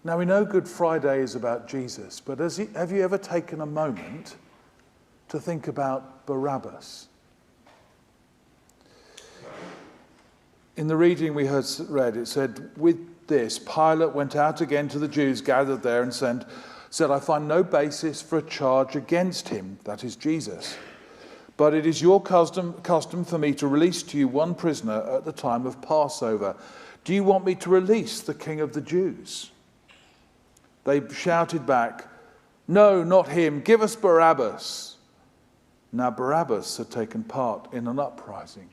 Now we know Good Friday is about Jesus, but have you ever taken a moment to think about Barabbas? In the reading we heard read, it said, with this, Pilate went out again to the Jews gathered there and said, I find no basis for a charge against him, that is Jesus. But it is your custom for me to release to you one prisoner at the time of Passover. Do you want me to release the King of the Jews? They shouted back, no, not him. Give us Barabbas. Now Barabbas had taken part in an uprising.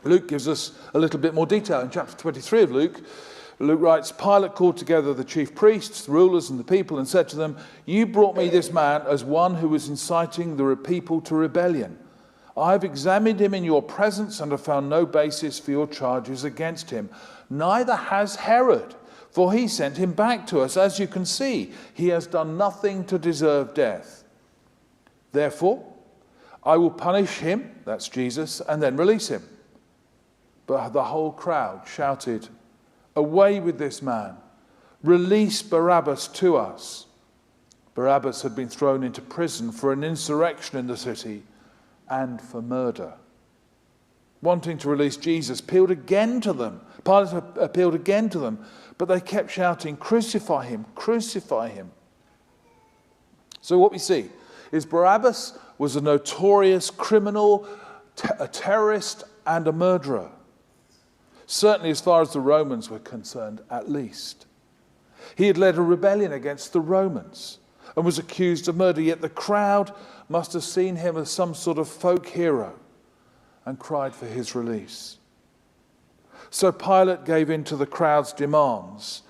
Luke gives us a little bit more detail. In chapter 23 of Luke writes, Pilate called together the chief priests, the rulers and the people and said to them, you brought me this man as one who was inciting the people to rebellion. I have examined him in your presence and have found no basis for your charges against him. Neither has Herod, for he sent him back to us. As you can see, he has done nothing to deserve death. Therefore, I will punish him, that's Jesus, and then release him. But the whole crowd shouted, away with this man. Release Barabbas to us. Barabbas had been thrown into prison for an insurrection in the city and for murder. Wanting to release Jesus, Pilate appealed again to them, but they kept shouting, crucify him, crucify him. So what we see is Barabbas was a notorious criminal, a terrorist and a murderer. Certainly as far as the Romans were concerned, at least. He had led a rebellion against the Romans and was accused of murder, yet the crowd must have seen him as some sort of folk hero and cried for his release. So Pilate gave in to the crowd's demands,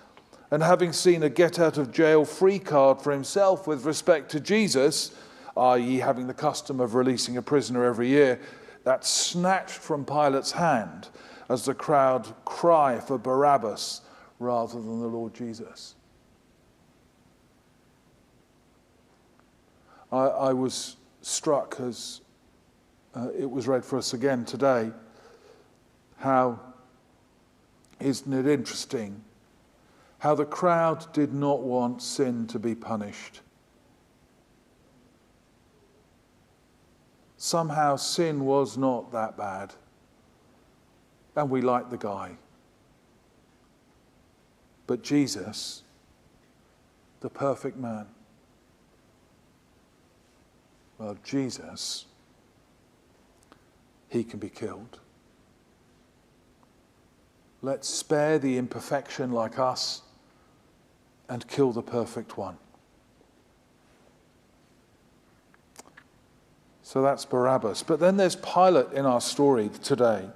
and having seen a get-out-of-jail-free card for himself with respect to Jesus, i.e. having the custom of releasing a prisoner every year, that's snatched from Pilate's hand as the crowd cry for Barabbas rather than the Lord Jesus. I was struck as it was read for us again today, how, isn't it interesting, how the crowd did not want sin to be punished. Somehow sin was not that bad. And we like the guy. But Jesus, the perfect man, well, Jesus, he can be killed. Let's spare the imperfection like us and kill the perfect one. So that's Barabbas. But then there's Pilate in our story today.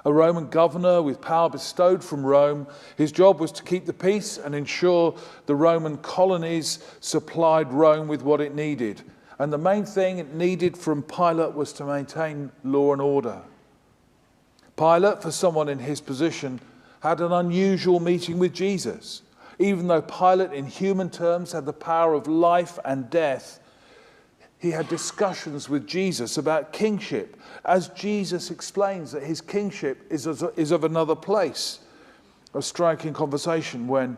A Roman governor with power bestowed from Rome. His job was to keep the peace and ensure the Roman colonies supplied Rome with what it needed. And the main thing it needed from Pilate was to maintain law and order. Pilate, for someone in his position, had an unusual meeting with Jesus. Even though Pilate, in human terms, had the power of life and death, he had discussions with Jesus about kingship, as Jesus explains that his kingship is of another place. A striking conversation when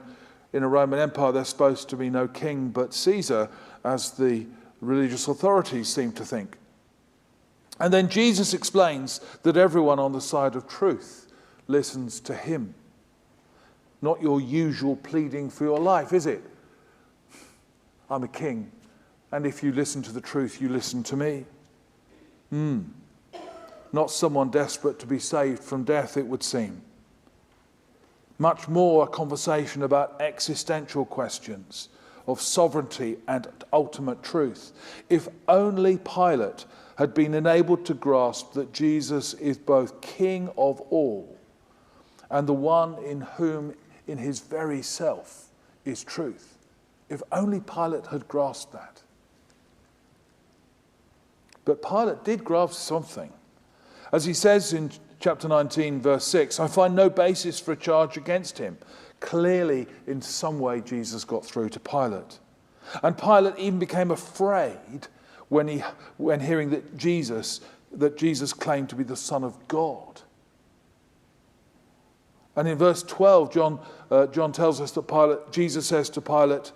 in a Roman Empire there's supposed to be no king but Caesar, as the religious authorities seem to think. And then Jesus explains that everyone on the side of truth listens to him. Not your usual pleading for your life, is it? I'm a king. And if you listen to the truth, you listen to me. Not someone desperate to be saved from death, it would seem. Much more a conversation about existential questions of sovereignty and ultimate truth. If only Pilate had been enabled to grasp that Jesus is both King of all and the one in whom, in his very self, is truth. If only Pilate had grasped that. But Pilate did grasp something. As he says in chapter 19, verse 6, I find no basis for a charge against him. Clearly, in some way, Jesus got through to Pilate. And Pilate even became afraid when hearing that Jesus claimed to be the Son of God. And in verse 12, John tells us that Jesus says to Pilate,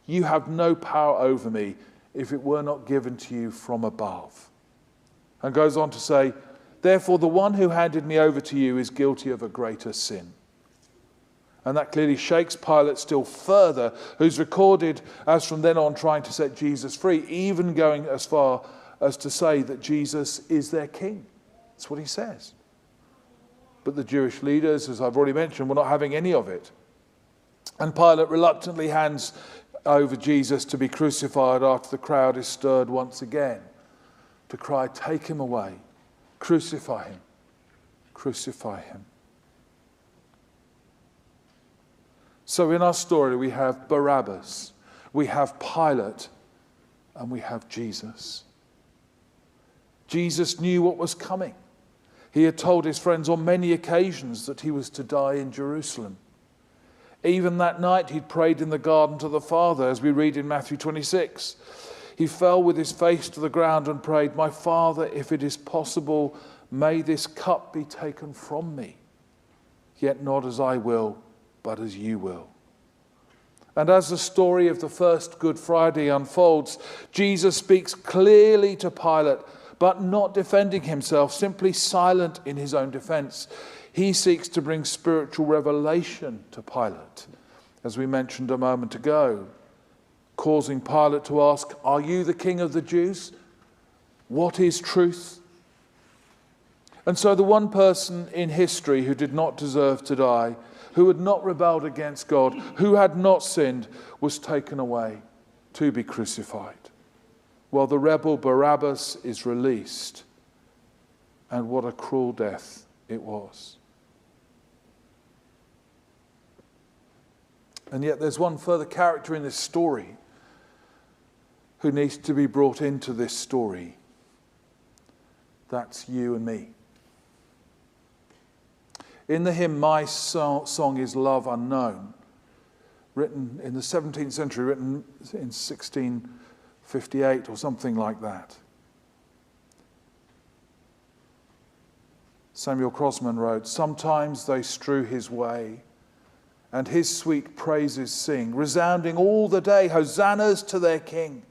"You have no power over me if it were not given to you from above." And goes on to say, "Therefore the one who handed me over to you is guilty of a greater sin." And that clearly shakes Pilate still further, who's recorded as from then on trying to set Jesus free, even going as far as to say that Jesus is their king. That's what he says. But the Jewish leaders, as I've already mentioned, were not having any of it. And Pilate reluctantly hands over Jesus to be crucified after the crowd is stirred once again to cry, "Take him away, crucify him, crucify him." So in our story we have Barabbas, we have Pilate, and we have Jesus. Jesus knew what was coming. He had told his friends on many occasions that he was to die in Jerusalem. Even that night he'd prayed in the garden to the Father, as we read in Matthew 26. He fell with his face to the ground and prayed, "My Father, if it is possible, may this cup be taken from me. Yet not as I will, but as you will." And as the story of the first Good Friday unfolds, Jesus speaks clearly to Pilate, but not defending himself, simply silent in his own defense. He seeks to bring spiritual revelation to Pilate, as we mentioned a moment ago, causing Pilate to ask, "Are you the King of the Jews? What is truth?" And so the one person in history who did not deserve to die, who had not rebelled against God, who had not sinned, was taken away to be crucified, while the rebel Barabbas is released. And what a cruel death it was. And yet there's one further character in this story who needs to be brought into this story. That's you and me. In the hymn, "My Song is Love Unknown," written in the 17th century, written in 1658 or something like that, Samuel Crosman wrote, "Sometimes they strew his way, and his sweet praises sing, resounding all the day, hosannas to their King.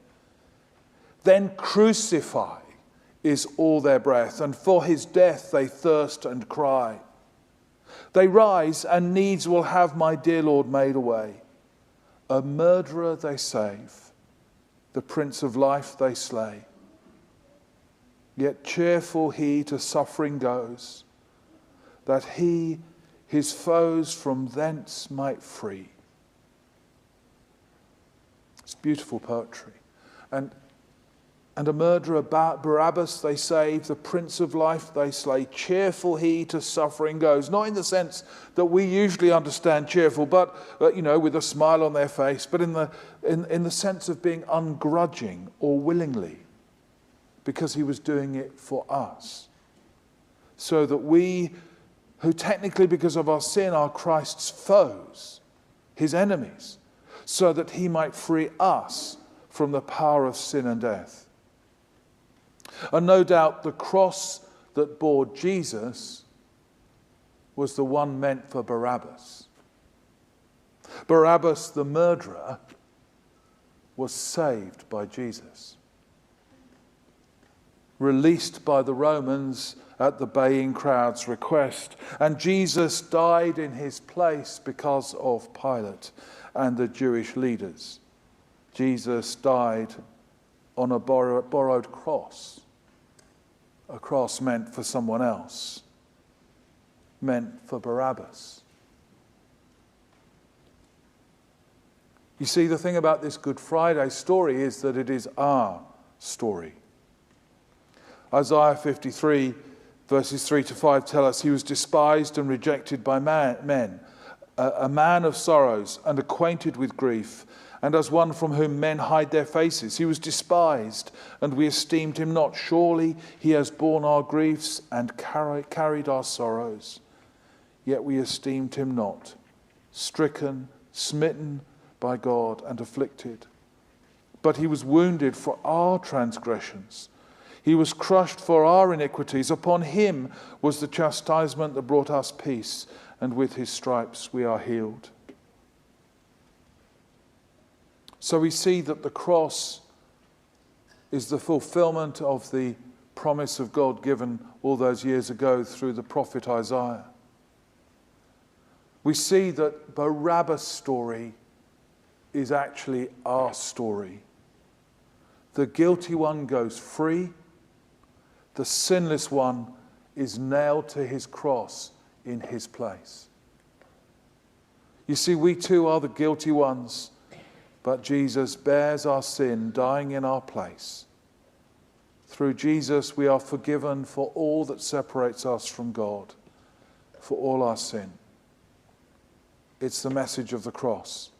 Then crucify is all their breath, and for his death they thirst and cry. They rise, and needs will have my dear Lord made away. A murderer they save, the Prince of Life they slay. Yet cheerful he to suffering goes, that he his foes from thence might free." It's beautiful poetry. And a murderer, Barabbas, they save, the Prince of Life they slay. Cheerful he to suffering goes. Not in the sense that we usually understand cheerful, but with a smile on their face, but in the sense of being ungrudging or willingly, because he was doing it for us. So that we, who technically because of our sin are Christ's foes, his enemies, so that he might free us from the power of sin and death. And no doubt the cross that bore Jesus was the one meant for Barabbas. Barabbas, the murderer, was saved by Jesus. Released by the Romans at the baying crowd's request. And Jesus died in his place because of Pilate and the Jewish leaders. Jesus died on a borrowed cross. A cross meant for someone else. Meant for Barabbas. You see, the thing about this Good Friday story is that it is our story. Isaiah 53 verses 3 to 5 tell us he was despised and rejected by men, a man of sorrows and acquainted with grief, and as one from whom men hide their faces. He was despised, and we esteemed him not. Surely he has borne our griefs and carried our sorrows. Yet we esteemed him not. Stricken, smitten by God, and afflicted. But he was wounded for our transgressions. He was crushed for our iniquities. Upon him was the chastisement that brought us peace, and with his stripes we are healed. So we see that the cross is the fulfillment of the promise of God given all those years ago through the prophet Isaiah. We see that Barabbas' story is actually our story. The guilty one goes free. The sinless one is nailed to his cross in his place. You see, we too are the guilty ones, but Jesus bears our sin, dying in our place. Through Jesus, we are forgiven for all that separates us from God, for all our sin. It's the message of the cross.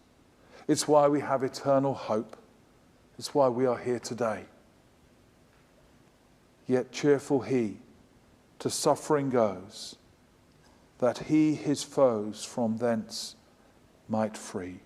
It's why we have eternal hope. It's why we are here today. Yet cheerful he to suffering goes, that he his foes from thence might free.